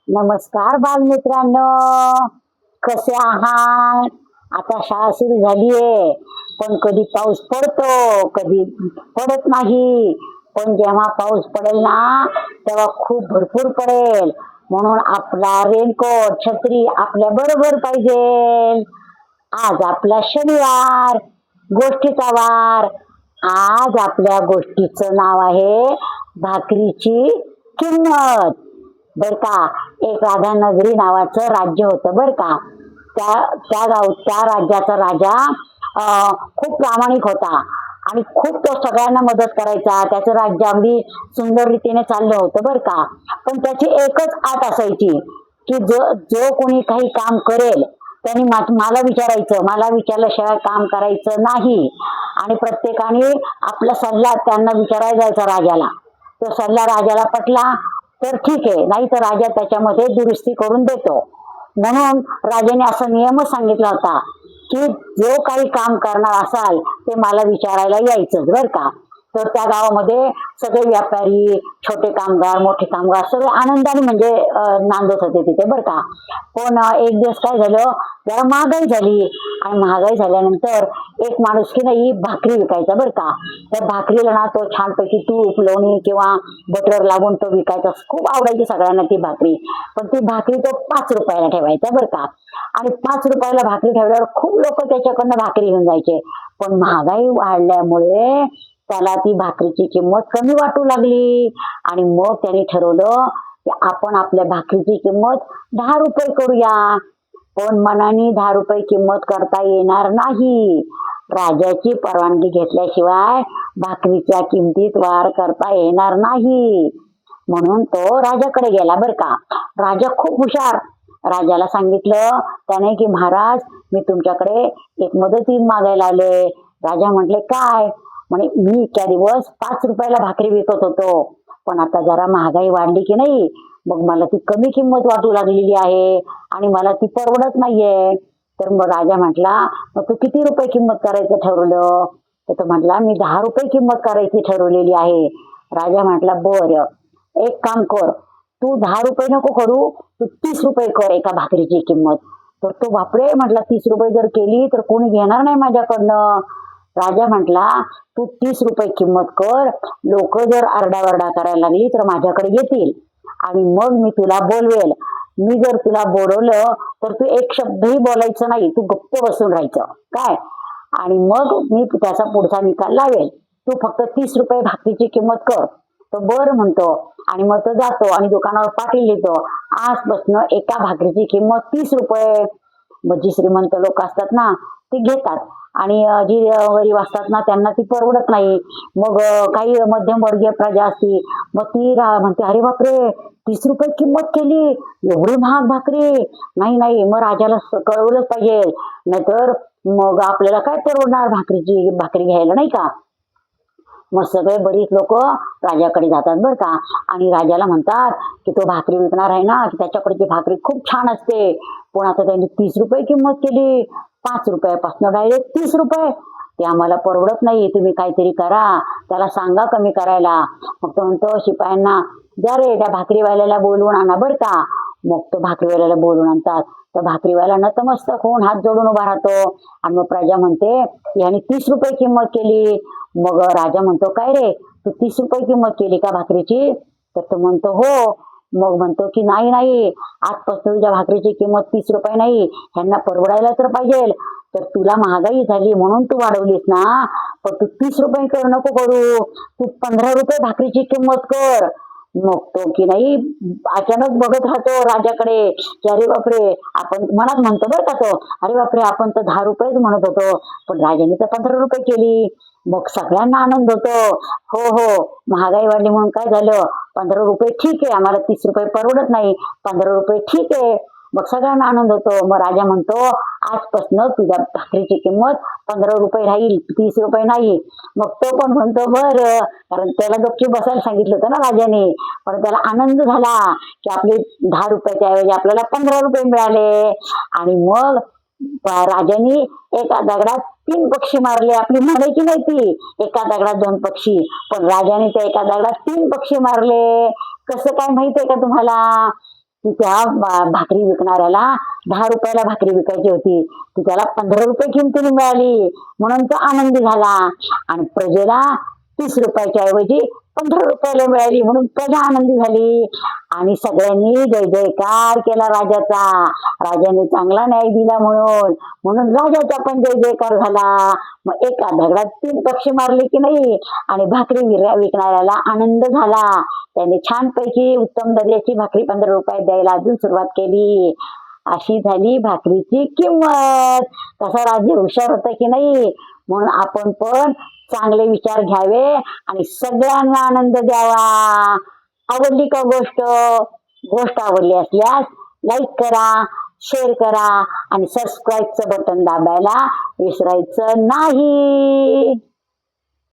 नमस्कार बालमित्रांनो, कसे आहात? आता शाळा सुरू झालीये, पण कधी पाऊस पडतो कधी पडत नाही. पण जेव्हा पाऊस पडेल ना तेव्हा खूप भरपूर पडेल, म्हणून आपला रेनकोट छत्री आपल्या बरोबर पाहिजे. आज आपला शनिवार, गोष्टीचा वार. आज आपल्या गोष्टीचं नाव आहे भाकरीची किंमत. बर का. एक राधानगरी नावाचं राज्य होतं बर का. त्या राज्याचा राजा खूप प्रामाणिक होता आणि खूप तो सगळ्यांना मदत करायचा. त्याचं राज्य अगदी सुंदर रीतीने चाललं होतं बर का. पण त्याची एकच अट असायची की जो जो कोणी काही काम करेल त्यांनी मला विचारायचं, मला विचारल्याशिवाय काम करायचं नाही. आणि प्रत्येकाने आपला सल्ला त्यांना विचारायला जायचा राजाला. तो सल्ला राजाला पटला तर ठीक आहे, नाही तर राजा त्याच्यामध्ये दुरुस्ती करून देतो. म्हणून राजाने असा नियमच सांगितला होता की जो काही काम करणार असाल ते मला विचारायला यायचंच बर का. तर त्या गावामध्ये सगळे व्यापारी, छोटे कामगार, मोठे कामगार सगळे आनंदाने म्हणजे नांदत होते तिथे बर का. पण एक दिवस काय झालं, जरा महागाई झाली आणि महागाई झाल्यानंतर एक माणूस की नाही भाकरी विकायचा बर का. त्या भाकरीला ना तो छानपैकी तूप, लोणी किंवा बटर लागून तो विकायचा. खूप आवडायची सगळ्यांना ती भाकरी. पण ती भाकरी तो 5 रुपयाला ठेवायचा बर का. आणि 5 रुपयाला भाकरी ठेवल्यावर खूप लोक त्याच्याकडनं भाकरी घेऊन जायचे. पण महागाई वाढल्यामुळे त्याला ती भाकरीची किंमत कमी वाटू लागली आणि मग त्याने ठरवलं की आपण आपल्या भाकरीची किंमत 10 रुपये करूया. पण मनाने 10 रुपये किंमत करता येणार नाही. राजाची परवानगी घेतल्याशिवाय भाकरीच्या किमतीत वाढ करता येणार नाही. म्हणून तो राजाकडे गेला बर का. राजा खूप हुशार. राजाला सांगितलं त्याने की महाराज, मी तुमच्याकडे एक मदती मागायला आले. राजा म्हटले काय? म्हणे मी इतक्या दिवस 5 रुपयाला भाकरी विकत होतो, पण आता जरा महागाई वाढली की नाही, मग मला ती कमी किंमत वाटू लागलेली आहे आणि मला ती परवडत नाहीये. तर मग राजा म्हटला, मग तू किती रुपये किंमत करायचं ठरवलं? तर तो म्हटला, मी 10 रुपये किंमत करायची ठरवलेली आहे. राजा म्हटला, बरं एक काम कर, तू 10 रुपये नको करू, तू 30 रुपये कर एका भाकरीची किंमत. तर तो बापरे म्हटला, 30 रुपये जर केली तर कोणी घेणार नाही माझ्याकडनं. राजा म्हटला, तू 30 रुपये किंमत कर, लोक जर आरडाओरडा करायला लागली तर माझ्याकडे येतील आणि मग मी तुला बोलवेल. मी जर तुला बोलवलं तर तू एक शब्दही बोलायचं नाही, तू गप्प बसून राहायचं काय. आणि मग मी त्याचा पुढचा निकाल लावेल. तू फक्त 30 रुपये भाकरीची किंमत कर. तो बर म्हणतो आणि मग तो जातो आणि दुकानावर पाटील लिहितो, आजपासून एका भाकरीची किंमत 30 रुपये. मग जी श्रीमंत लोक असतात ना ते घेतात आणि जी गरीब असतात ना त्यांना ती परवडत नाही. मग काही मध्यमवर्गीय प्रजा असती, मग ती म्हणते, अरे बापरे 30 रुपये किंमत केली, एवढी महाग भाकरी. नाही नाही, मग राजाला कळवलंच पाहिजे, नाहीतर मग आपल्याला काय परवडणार भाकरी घ्यायला नाही का. मग सगळे बरीच लोक राजाकडे जातात बर का आणि राजाला म्हणतात की तो भाकरी विकणार आहे ना, की त्याच्याकडची भाकरी खूप छान असते, पण आता त्यांनी 30 रुपये किंमत केली, 5 रुपयापासून डायरेक्ट 30 रुपये. ते आम्हाला परवडत नाही, तुम्ही काहीतरी करा, त्याला सांगा कमी करायला. मग तो म्हणतो शिपायांना, जा रे त्या भाकरीवाल्याला बोलवून आणा बर का. मग तो भाकरीवाल्याला बोलवून आणतात. तर भाकरीवाला नतमस्तक होऊन हात जोडून उभा राहतो आणि मग प्रजा म्हणते याने 30 रुपये किंमत केली. मग राजा म्हणतो, काय रे तू 30 रुपये किंमत केली का भाकरीची? तर तो म्हणतो हो. मग म्हणतो की नाही नाही, आजपासून तुझ्या भाकरीची किंमत 30 रुपये नाही, ह्यांना परवडायला तर पाहिजे. तर तुला महागाई झाली म्हणून तू वाढवलीस ना, पण तू 30 रुपये नको करू, तू 15 रुपये भाकरीची किंमत कर. मग तो की नाही अचानक बघत राहतो राजाकडे की अरे बापरे, आपण मनात म्हणतो बरं का तो, अरे बापरे आपण तर 10 रुपयेच म्हणत होतो, पण राजाने तर 15 रुपये केली. मग सगळ्यांना आनंद होतो, हो हो महागाई वाढली म्हणून काय झालं, 15 रुपये ठीक आहे, आम्हाला 30 रुपये परवडत नाही, 15 रुपये ठीक आहे. मग सगळ्यांना आनंद होतो. मग राजा म्हणतो आजपासून तुझ्या भाकरीची किंमत 15 रुपये राहील, 30 रुपये नाही. मग तो पण म्हणतो बर, कारण त्याला गपचूप बसायला सांगितलं होतं ना राजाने. पण त्याला आनंद झाला की आपले 10 रुपयाच्या ऐवजी आपल्याला 15 रुपये मिळाले. आणि मग राजाने एका दगडात 3 पक्षी मारले. आपली म्हणायची नाही ती एका दगडात 2 पक्षी, पण राजाने त्या एका दगडात 3 पक्षी मारले. कसं काय माहितीये का तुम्हाला? की त्या भाकरी विकणाऱ्याला 10 रुपयाला भाकरी विकायची होती, ती त्याला 15 रुपये किमतीने मिळाली म्हणून तो आनंदी झाला. आणि प्रजेला 30 रुपयाच्या ऐवजी 15 रुपयाला मिळाली म्हणून प्रजा आनंदी झाली. आणि सगळ्यांनी जय जयकार केला राजाचा. राजाने चांगला न्याय दिला म्हणून म्हणून राजाचा पण जय जयकार झाला. मग एका दगडात 3 पक्षी मारले की नाही. आणि भाकरी विकणाऱ्याला आनंद झाला. त्याने छानपैकी उत्तम दर्जाची भाकरी 15 रुपयात द्यायला अजून सुरुवात केली. अशी झाली भाकरीची किंमत. तसा राजे हुशार होता की नाही. म्हणून आपण पण चांगले विचार घ्यावे आणि सगळ्यांना आनंद द्यावा. आवडली का गोष्ट? गोष्ट आवडली असल्यास लाईक करा, शेअर करा आणि सबस्क्राईबचं बटन दाबायला विसरायचं नाही.